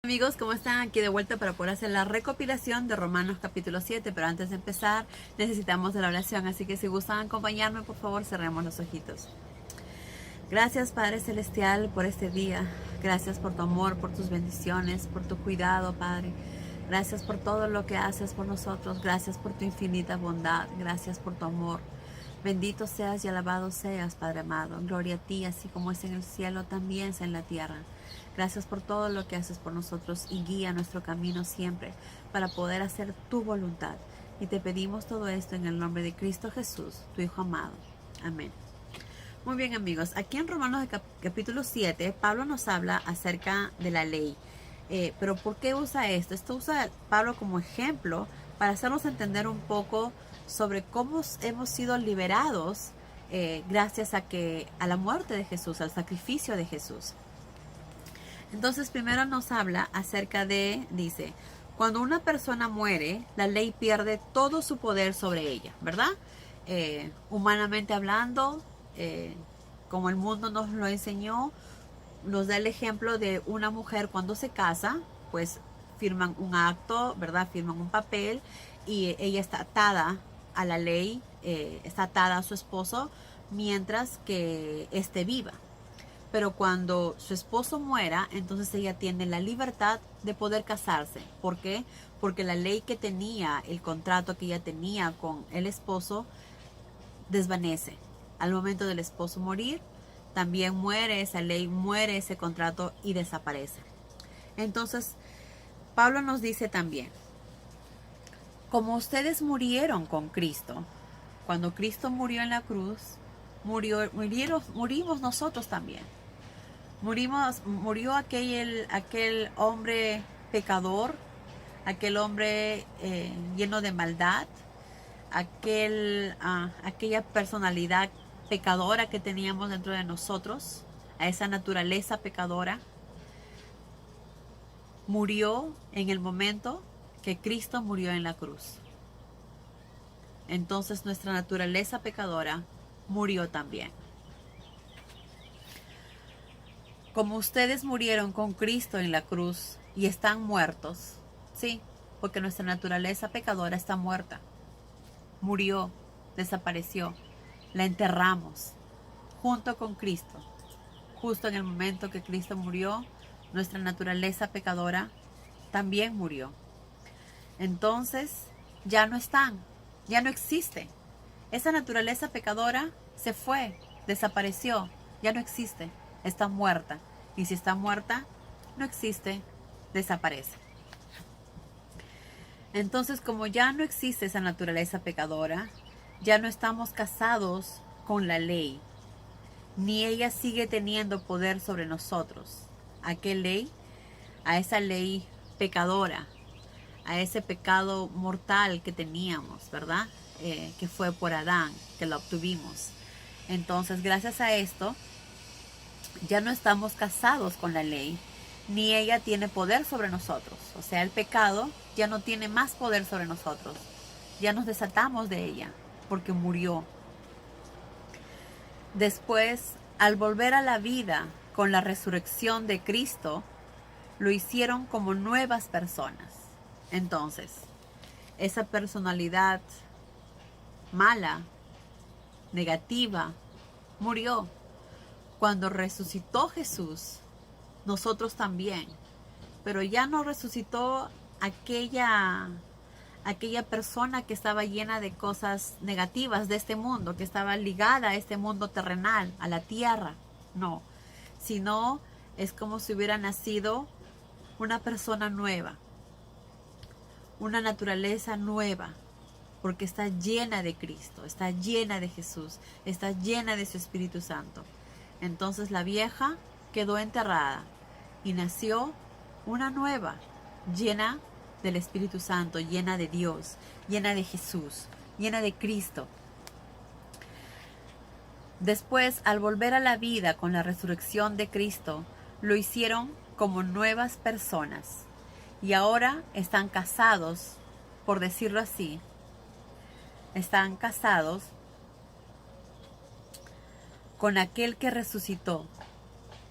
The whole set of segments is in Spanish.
Amigos, ¿cómo están? Aquí de vuelta para poder hacer la recopilación de Romanos capítulo 7, pero antes de empezar necesitamos de la oración, así que si gustan acompañarme, por favor, cerremos los ojitos. Gracias, Padre Celestial, por este día. Gracias por tu amor, por tus bendiciones, por tu cuidado, Padre. Gracias por todo lo que haces por nosotros. Gracias por tu infinita bondad. Gracias por tu amor. Bendito seas y alabado seas, Padre amado. Gloria a ti, así como es en el cielo, también es en la tierra. Gracias por todo lo que haces por nosotros y guía nuestro camino siempre para poder hacer tu voluntad. Y te pedimos todo esto en el nombre de Cristo Jesús, tu Hijo amado. Amén. Muy bien, amigos, aquí en Romanos capítulo 7, Pablo nos habla acerca de la ley. Pero ¿por qué usa esto? Esto usa Pablo como ejemplo para hacernos entender un poco sobre cómo hemos sido liberados gracias a la muerte de Jesús, al sacrificio de Jesús. Entonces primero nos habla acerca dice, cuando una persona muere, la ley pierde todo su poder sobre ella, ¿verdad? Humanamente hablando, como el mundo nos lo enseñó, nos da el ejemplo de una mujer cuando se casa, pues firman un acto, ¿verdad? Firman un papel y ella está atada a la ley, está atada a su esposo mientras que esté viva. Pero cuando su esposo muera, entonces ella tiene la libertad de poder casarse. ¿Por qué? Porque la ley que tenía, el contrato que ella tenía con el esposo, desvanece. Al momento del esposo morir, también muere esa ley, muere ese contrato y desaparece. Entonces, Pablo nos dice también, como ustedes murieron con Cristo, cuando Cristo murió en la cruz, murimos nosotros también. Murió aquel hombre pecador, aquel hombre lleno de maldad, aquella personalidad pecadora que teníamos dentro de nosotros, a esa naturaleza pecadora, murió en el momento que Cristo murió en la cruz. Entonces nuestra naturaleza pecadora murió también. Como ustedes murieron con Cristo en la cruz y están muertos, sí, porque nuestra naturaleza pecadora está muerta, murió, desapareció, la enterramos junto con Cristo. Justo en el momento que Cristo murió, nuestra naturaleza pecadora también murió. Entonces, ya no están, ya no existe. Esa naturaleza pecadora se fue, desapareció, ya no existe, está muerta. Y si está muerta, no existe, desaparece. Entonces, como ya no existe esa naturaleza pecadora, ya no estamos casados con la ley, ni ella sigue teniendo poder sobre nosotros. ¿A qué ley? A esa ley pecadora, a ese pecado mortal que teníamos, ¿verdad? Que fue por Adán, que lo obtuvimos. Entonces, gracias a esto, ya no estamos casados con la ley, ni ella tiene poder sobre nosotros. O sea, el pecado ya no tiene más poder sobre nosotros. Ya nos desatamos de ella, porque murió. Después, al volver a la vida con la resurrección de Cristo, lo hicieron como nuevas personas. Entonces, esa personalidad mala, negativa, murió. Cuando resucitó Jesús, nosotros también. Pero ya no resucitó aquella persona que estaba llena de cosas negativas de este mundo, que estaba ligada a este mundo terrenal, a la tierra. No, sino es como si hubiera nacido una persona nueva, una naturaleza nueva, porque está llena de Cristo, está llena de Jesús, está llena de su Espíritu Santo. Entonces la vieja quedó enterrada y nació una nueva, llena del Espíritu Santo, llena de Dios, llena de Jesús, llena de Cristo. Después, al volver a la vida con la resurrección de Cristo, lo hicieron como nuevas personas. Y ahora están casados, por decirlo así, están casados con aquel que resucitó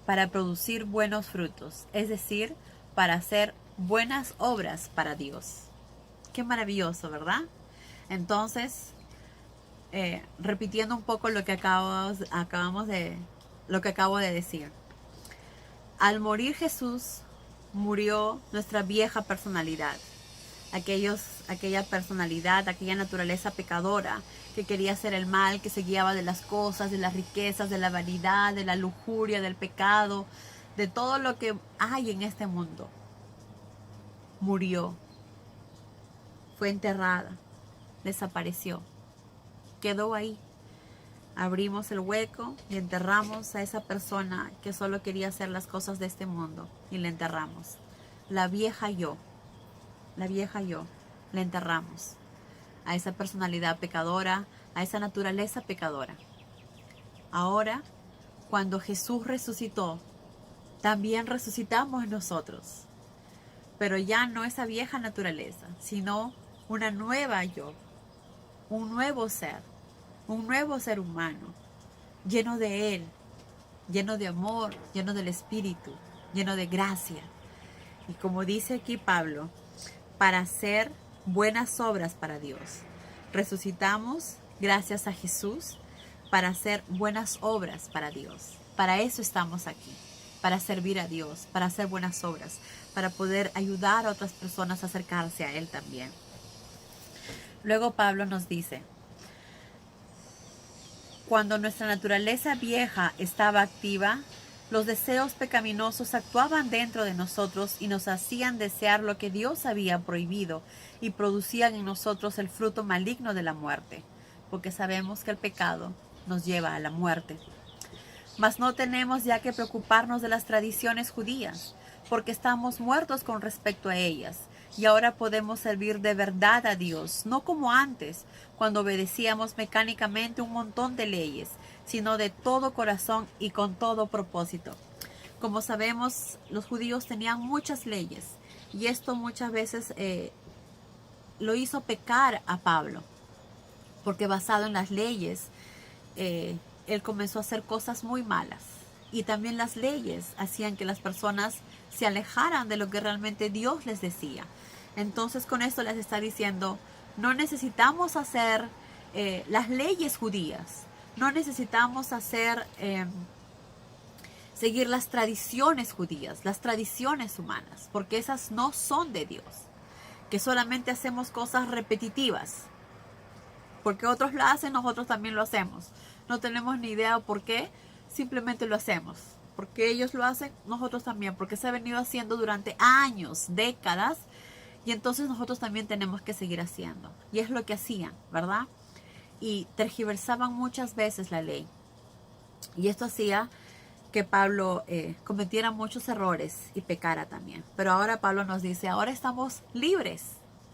para producir buenos frutos, es decir, para hacer buenas obras para Dios. Qué maravilloso, ¿verdad? Entonces, repitiendo un poco lo que lo que acabo de decir. Al morir Jesús, murió nuestra vieja personalidad. Aquella personalidad, aquella naturaleza pecadora que quería hacer el mal, que se guiaba de las cosas, de las riquezas, de la vanidad, de la lujuria, del pecado, de todo lo que hay en este mundo. Murió, fue enterrada, desapareció, quedó ahí. Abrimos el hueco y enterramos a esa persona que solo quería hacer las cosas de este mundo y la enterramos. La vieja yo, la enterramos. A esa personalidad pecadora, a esa naturaleza pecadora. Ahora, cuando Jesús resucitó, también resucitamos nosotros. Pero ya no esa vieja naturaleza, sino una nueva yo, un nuevo ser humano, lleno de Él, lleno de amor, lleno del Espíritu, lleno de gracia. Y como dice aquí Pablo, para hacer buenas obras para Dios. Resucitamos gracias a Jesús para hacer buenas obras para Dios. Para eso estamos aquí, para servir a Dios, para hacer buenas obras, para poder ayudar a otras personas a acercarse a Él también. Luego Pablo nos dice, cuando nuestra naturaleza vieja estaba activa, los deseos pecaminosos actuaban dentro de nosotros y nos hacían desear lo que Dios había prohibido y producían en nosotros el fruto maligno de la muerte, porque sabemos que el pecado nos lleva a la muerte. Mas no tenemos ya que preocuparnos de las tradiciones judías, porque estamos muertos con respecto a ellas, y ahora podemos servir de verdad a Dios, no como antes, cuando obedecíamos mecánicamente un montón de leyes, sino de todo corazón y con todo propósito. Como sabemos, los judíos tenían muchas leyes, y esto muchas veces lo hizo pecar a Pablo, porque basado en las leyes, él comenzó a hacer cosas muy malas. Y también las leyes hacían que las personas se alejaran de lo que realmente Dios les decía. Entonces con esto les está diciendo, no necesitamos hacer las leyes judías, no necesitamos seguir las tradiciones judías, las tradiciones humanas, porque esas no son de Dios, que solamente hacemos cosas repetitivas. Porque otros lo hacen, nosotros también lo hacemos. No tenemos ni idea por qué, simplemente lo hacemos. Porque ellos lo hacen, nosotros también. Porque se ha venido haciendo durante años, décadas. Y entonces nosotros también tenemos que seguir haciendo. Y es lo que hacían, ¿verdad? Y tergiversaban muchas veces la ley. Y esto hacía que Pablo cometiera muchos errores y pecara también. Pero ahora Pablo nos dice, ahora estamos libres.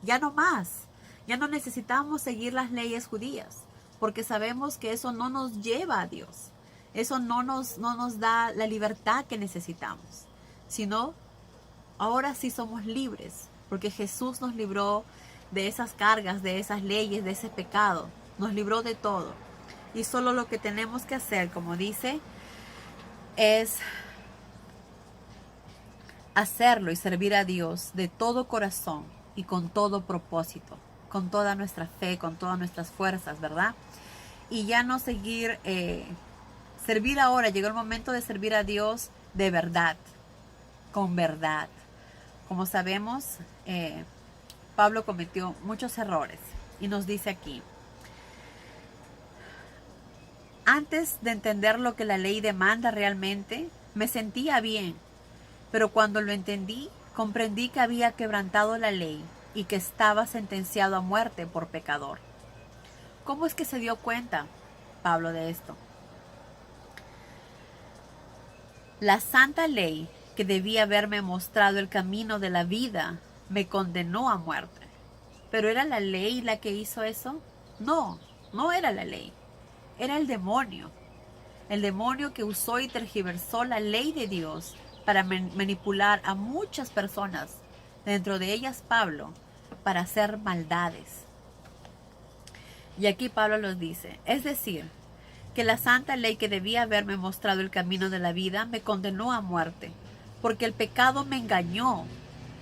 Ya no más. Ya no necesitamos seguir las leyes judías, porque sabemos que eso no nos lleva a Dios. Eso no nos da la libertad que necesitamos, sino ahora sí somos libres, porque Jesús nos libró de esas cargas, de esas leyes, de ese pecado. Nos libró de todo. Y solo lo que tenemos que hacer, como dice, es hacerlo y servir a Dios de todo corazón y con todo propósito, con toda nuestra fe, con todas nuestras fuerzas, ¿verdad? Y ya no seguir, servir ahora, llegó el momento de servir a Dios de verdad, con verdad. Como sabemos, Pablo cometió muchos errores y nos dice aquí, antes de entender lo que la ley demanda realmente, me sentía bien, pero cuando lo entendí, comprendí que había quebrantado la ley y que estaba sentenciado a muerte por pecador. ¿Cómo es que se dio cuenta Pablo de esto? La santa ley que debía haberme mostrado el camino de la vida me condenó a muerte. ¿Pero era la ley la que hizo eso? No, no era la ley. Era el demonio. El demonio que usó y tergiversó la ley de Dios para manipular a muchas personas, dentro de ellas Pablo, para hacer maldades. Y aquí Pablo los dice, es decir, que la santa ley que debía haberme mostrado el camino de la vida me condenó a muerte, porque el pecado me engañó,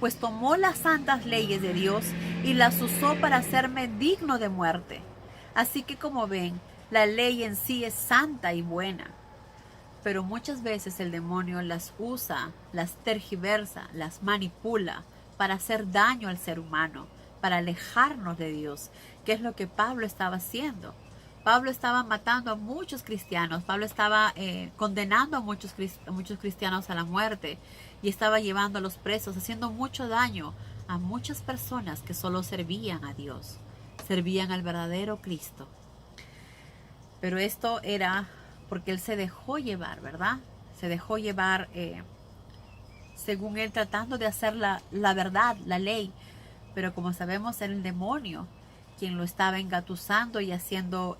pues tomó las santas leyes de Dios y las usó para hacerme digno de muerte. Así que como ven, la ley en sí es santa y buena, pero muchas veces el demonio las usa, las tergiversa, las manipula para hacer daño al ser humano, para alejarnos de Dios, que es lo que Pablo estaba haciendo. Pablo estaba matando a muchos cristianos, Pablo estaba condenando a muchos cristianos a la muerte y estaba llevándolos presos, haciendo mucho daño a muchas personas que solo servían a Dios, servían al verdadero Cristo. Pero esto era porque él se dejó llevar, ¿verdad? Se dejó llevar, según él, tratando de hacer la verdad, la ley. Pero como sabemos, era el demonio quien lo estaba engatusando y haciendo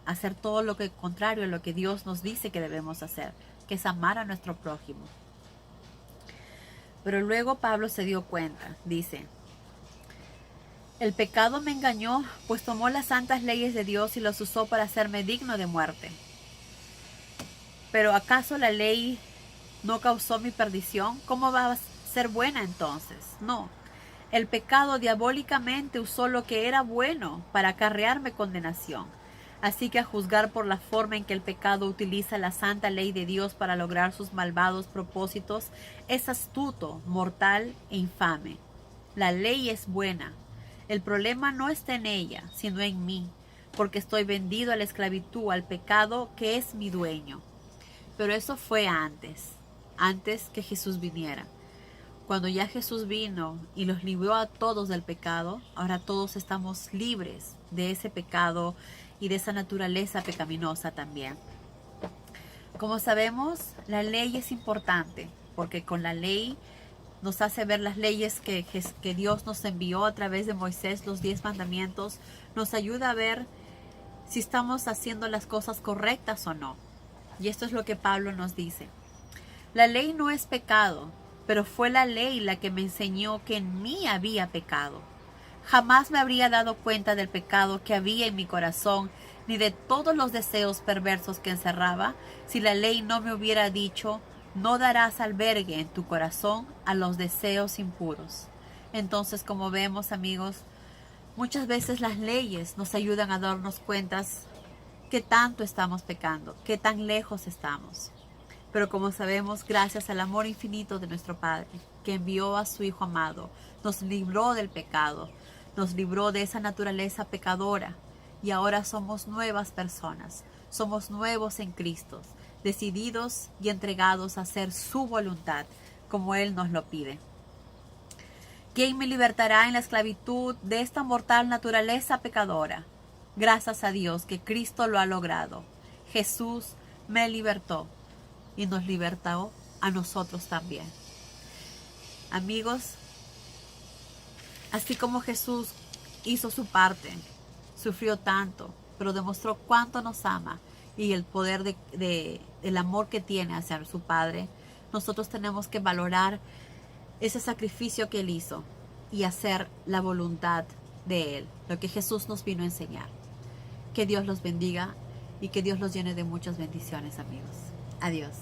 hacer todo lo que contrario a lo que Dios nos dice que debemos hacer, que es amar a nuestro prójimo. Pero luego Pablo se dio cuenta, dice: el pecado me engañó, pues tomó las santas leyes de Dios y los usó para hacerme digno de muerte. Pero ¿acaso la ley no causó mi perdición? ¿Cómo va a ser buena entonces? No. El pecado diabólicamente usó lo que era bueno para acarrearme condenación. Así que a juzgar por la forma en que el pecado utiliza la santa ley de Dios para lograr sus malvados propósitos, es astuto, mortal e infame. La ley es buena. El problema no está en ella, sino en mí, porque estoy vendido a la esclavitud, al pecado que es mi dueño. Pero eso fue antes que Jesús viniera. Cuando ya Jesús vino y los libró a todos del pecado, ahora todos estamos libres de ese pecado y de esa naturaleza pecaminosa también. Como sabemos, la ley es importante, porque con la ley nos hace ver las leyes que Dios nos envió a través de Moisés, los 10 mandamientos, nos ayuda a ver si estamos haciendo las cosas correctas o no. Y esto es lo que Pablo nos dice. La ley no es pecado, pero fue la ley la que me enseñó que en mí había pecado. Jamás me habría dado cuenta del pecado que había en mi corazón, ni de todos los deseos perversos que encerraba, si la ley no me hubiera dicho: no darás albergue en tu corazón a los deseos impuros. Entonces, como vemos, amigos, muchas veces las leyes nos ayudan a darnos cuenta qué tanto estamos pecando, qué tan lejos estamos. Pero como sabemos, gracias al amor infinito de nuestro Padre, que envió a su Hijo amado, nos libró del pecado, nos libró de esa naturaleza pecadora, y ahora somos nuevas personas, somos nuevos en Cristo, decididos y entregados a hacer su voluntad, como Él nos lo pide. ¿Quién me libertará en la esclavitud de esta mortal naturaleza pecadora? Gracias a Dios que Cristo lo ha logrado. Jesús me libertó y nos libertó a nosotros también. Amigos, así como Jesús hizo su parte, sufrió tanto, pero demostró cuánto nos ama y el poder el amor que tiene hacia su Padre, nosotros tenemos que valorar ese sacrificio que Él hizo y hacer la voluntad de Él, lo que Jesús nos vino a enseñar. Que Dios los bendiga y que Dios los llene de muchas bendiciones, amigos. Adiós.